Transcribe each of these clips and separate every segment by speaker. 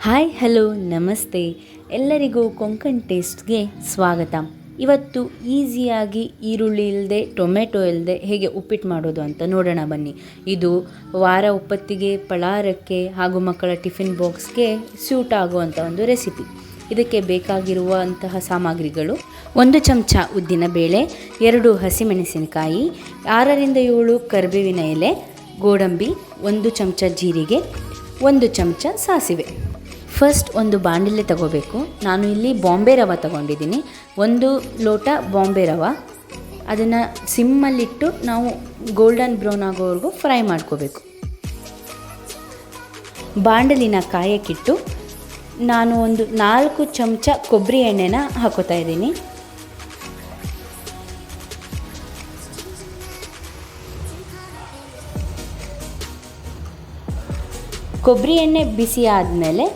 Speaker 1: Hi hello ನಮಸ್ತೆ, ಎಲ್ಲರಿಗೂ ಕೊಂಕಣ್ ಟೇಸ್ಟ್ಗೆ ಸ್ವಾಗತ. ಇವತ್ತು ಈಸಿಯಾಗಿ ಈರುಳ್ಳಿ ಇಲ್ಲದೆ ಟೊಮೆಟೊ ಇಲ್ಲದೆ ಹೇಗೆ ಉಪ್ಪಿಟ್ಟು ಮಾಡೋದು ಅಂತ ನೋಡೋಣ ಬನ್ನಿ. ಇದು ವಾರ ಉಪ್ಪತ್ತಿಗೆ, ಪಳಾರಕ್ಕೆ ಹಾಗೂ ಮಕ್ಕಳ ಟಿಫಿನ್ ಬಾಕ್ಸ್ಗೆ ಸ್ಯೂಟ್ ಆಗುವಂಥ ಒಂದು ರೆಸಿಪಿ. ಇದಕ್ಕೆ ಬೇಕಾಗಿರುವಂತಹ ಸಾಮಗ್ರಿಗಳು: 1 ಚಮಚ ಉದ್ದಿನಬೇಳೆ, 2 ಹಸಿಮೆಣಸಿನಕಾಯಿ, 6ರಿಂದ 7 ಕರಿಬೇವಿನ ಎಲೆ, ಗೋಡಂಬಿ, 1 ಚಮಚ ಜೀರಿಗೆ, 1 ಚಮಚ ಸಾಸಿವೆ. ಫಸ್ಟ್ ಒಂದು ಬಾಣಲೆ ತಗೋಬೇಕು. ನಾನು ಇಲ್ಲಿ ಬಾಂಬೆ ರವೆ ತಗೊಂಡಿದ್ದೀನಿ. 1 ಲೋಟ ಬಾಂಬೆ ರವೆ. ಅದನ್ನು ಸಿಮ್ಮಲ್ಲಿಟ್ಟು ನಾವು ಗೋಲ್ಡನ್ ಬ್ರೌನ್ ಆಗೋವರೆಗೂ ಫ್ರೈ ಮಾಡ್ಕೋಬೇಕು. ಬಾಣಲಿನ ಕಾಯಕ್ಕಿಟ್ಟು ನಾನು ಒಂದು 4 ಚಮಚ ಕೊಬ್ಬರಿ ಎಣ್ಣೆನ ಹಾಕೋತಾ ಇದ್ದೀನಿ. ಕೊಬ್ಬರಿ ಎಣ್ಣೆ ಬಿಸಿ ಆದಮೇಲೆ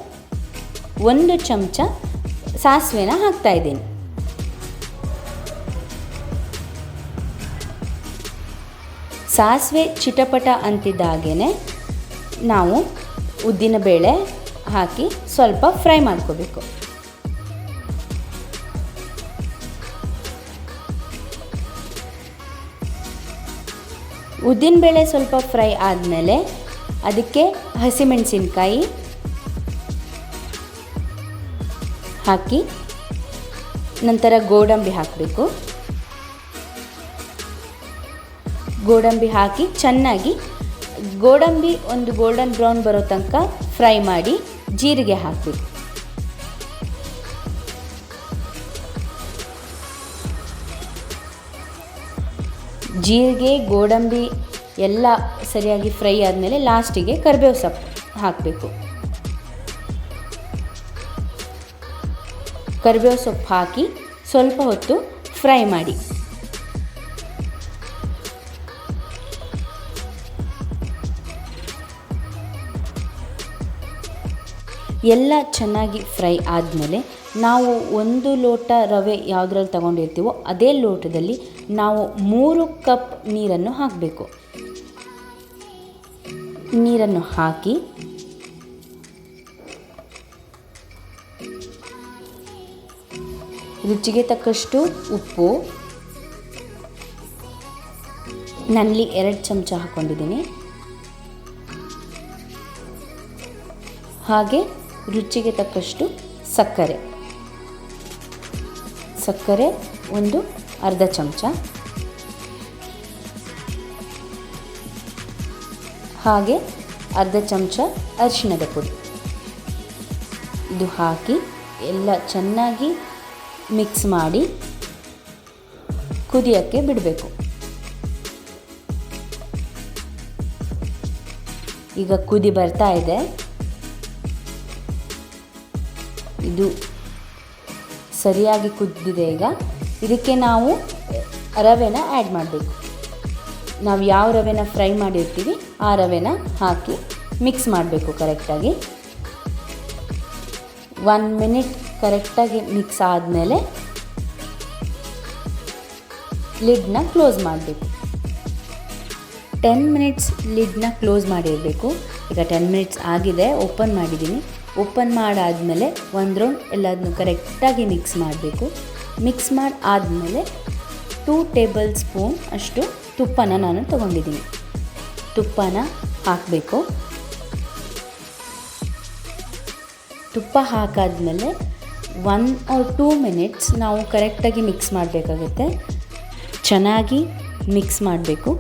Speaker 1: 1 ಚಮಚ ಸಾಸಿವೆನ ಹಾಕ್ತಾಯಿದ್ದೀನಿ. ಸಾಸಿವೆ ಚಿಟಪಟ ಅಂತಿದ್ದಾಗೇ ನಾವು ಉದ್ದಿನಬೇಳೆ ಹಾಕಿ ಸ್ವಲ್ಪ ಫ್ರೈ ಮಾಡ್ಕೋಬೇಕು. ಉದ್ದಿನಬೇಳೆ ಸ್ವಲ್ಪ ಫ್ರೈ ಆದಮೇಲೆ ಅದಕ್ಕೆ ಹಸಿಮೆಣಸಿನಕಾಯಿ ಹಾಕಿ ನಂತರ ಗೋಡಂಬಿ ಹಾಕಬೇಕು. ಗೋಡಂಬಿ ಹಾಕಿ ಚೆನ್ನಾಗಿ ಗೋಡಂಬಿ ಒಂದು ಗೋಲ್ಡನ್ ಬ್ರೌನ್ ಬರೋ ತನಕ ಫ್ರೈ ಮಾಡಿ ಜೀರಿಗೆ ಹಾಕಬೇಕು. ಜೀರಿಗೆ ಗೋಡಂಬಿ ಎಲ್ಲ ಸರಿಯಾಗಿ ಫ್ರೈ ಆದಮೇಲೆ ಲಾಸ್ಟಿಗೆ ಕರಿಬೇವು ಸೊಪ್ಪು ಹಾಕಬೇಕು. ಕರಿಬೇವು ಸೊಪ್ಪು ಹಾಕಿ ಸ್ವಲ್ಪ ಹೊತ್ತು ಫ್ರೈ ಮಾಡಿ. ಎಲ್ಲ ಚೆನ್ನಾಗಿ ಫ್ರೈ ಆದಮೇಲೆ ನಾವು 1 ಲೋಟ ರವೆ ಯಾವುದ್ರಲ್ಲಿ ತಗೊಂಡಿರ್ತೀವೋ ಅದೇ ಲೋಟದಲ್ಲಿ ನಾವು 3 ಕಪ್ ನೀರನ್ನು ಹಾಕಬೇಕು. ನೀರನ್ನು ಹಾಕಿ ರುಚಿಗೆ ತಕ್ಕಷ್ಟು ಉಪ್ಪು, ನಾನಿಲ್ಲಿ 2 ಚಮಚ ಹಾಕ್ಕೊಂಡಿದ್ದೀನಿ. ಹಾಗೆ ರುಚಿಗೆ ತಕ್ಕಷ್ಟು ಸಕ್ಕರೆ ಒಂದು ಅರ್ಧ ಚಮಚ, ಹಾಗೆ ಅರ್ಧ ಚಮಚ ಅರಿಶಿಣದ ಪುಡಿ. ಇದು ಹಾಕಿ ಎಲ್ಲ ಚೆನ್ನಾಗಿ ಮಿಕ್ಸ್ ಮಾಡಿ ಕುದಿಯೋಕ್ಕೆ ಬಿಡಬೇಕು. ಈಗ ಕುದಿ ಬರ್ತಾ ಇದೆ. ಇದು ಸರಿಯಾಗಿ ಕುದ್ದಿದೆ. ಈಗ ಇದಕ್ಕೆ ನಾವು ರವೆನ ಆ್ಯಡ್ ಮಾಡಬೇಕು. ನಾವು ಯಾವ ರವೆನ ಫ್ರೈ ಮಾಡಿರ್ತೀವಿ ಆ ರವೆನ ಹಾಕಿ ಮಿಕ್ಸ್ ಮಾಡಬೇಕು ಕರೆಕ್ಟಾಗಿ. 1 ಮಿನಿಟ್ ಕರೆಕ್ಟಾಗಿ ಮಿಕ್ಸ್ ಆದಮೇಲೆ ಲಿಡ್ನ ಕ್ಲೋಸ್ ಮಾಡಬೇಕು. 10 ಮಿನಿಟ್ಸ್ ಲಿಡ್ನ ಕ್ಲೋಸ್ ಮಾಡಿರಬೇಕು. ಈಗ 10 ಮಿನಿಟ್ಸ್ ಆಗಿದೆ. ಓಪನ್ ಮಾಡಿದ್ದೀನಿ. ಓಪನ್ ಮಾಡಾದಮೇಲೆ 1 ರೌಂಡ್ ಎಲ್ಲದನ್ನು ಕರೆಕ್ಟಾಗಿ ಮಿಕ್ಸ್ ಮಾಡಬೇಕು. ಮಿಕ್ಸ್ ಮಾಡಿ ಆದಮೇಲೆ 2 ಟೇಬಲ್ ಸ್ಪೂನ್ ಅಷ್ಟು ತುಪ್ಪನ ನಾನು ತಗೊಂಡಿದ್ದೀನಿ. ತುಪ್ಪನ ಹಾಕಬೇಕು. ತುಪ್ಪ ಹಾಕಾದ್ಮೇಲೆ 1 or 2 ಮಿನಿಟ್ಸ್ ನಾವು ಕರೆಕ್ಟಾಗಿ ಮಿಕ್ಸ್ ಮಾಡಬೇಕಾಗುತ್ತೆ. ಚೆನ್ನಾಗಿ ಮಿಕ್ಸ್ ಮಾಡಬೇಕು.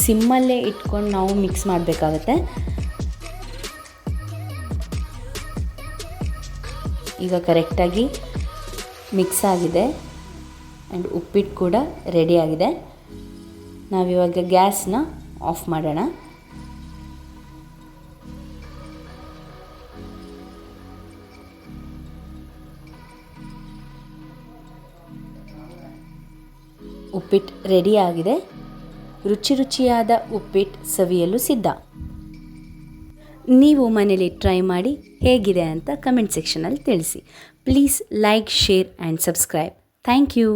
Speaker 1: ಸಿಮ್ಮಲ್ಲೇ ಇಟ್ಕೊಂಡು ನಾವು ಮಿಕ್ಸ್ ಮಾಡಬೇಕಾಗತ್ತೆ. ಈಗ ಕರೆಕ್ಟಾಗಿ ಮಿಕ್ಸ್ ಆಗಿದೆ ಆ್ಯಂಡ್ ಉಪ್ಪಿಟ್ಟು ಕೂಡ ರೆಡಿಯಾಗಿದೆ. ನಾವಿವಾಗ ಗ್ಯಾಸ್ನ ಆಫ್ ಮಾಡೋಣ. ಉಪ್ಪಿಟ್ಟು ರೆಡಿಯಾಗಿದೆ. ರುಚಿಯಾದ ಉಪ್ಪಿಟ್ಟು ಸವಿಯಲು ಸಿದ್ಧ. ನೀವು ಮನೇಲಿ ಟ್ರೈ ಮಾಡಿ ಹೇಗಿದೆ ಅಂತ ಕಮೆಂಟ್ ಸೆಕ್ಷನಲ್ಲಿ ತಿಳಿಸಿ. Please like, share and subscribe. Thank you.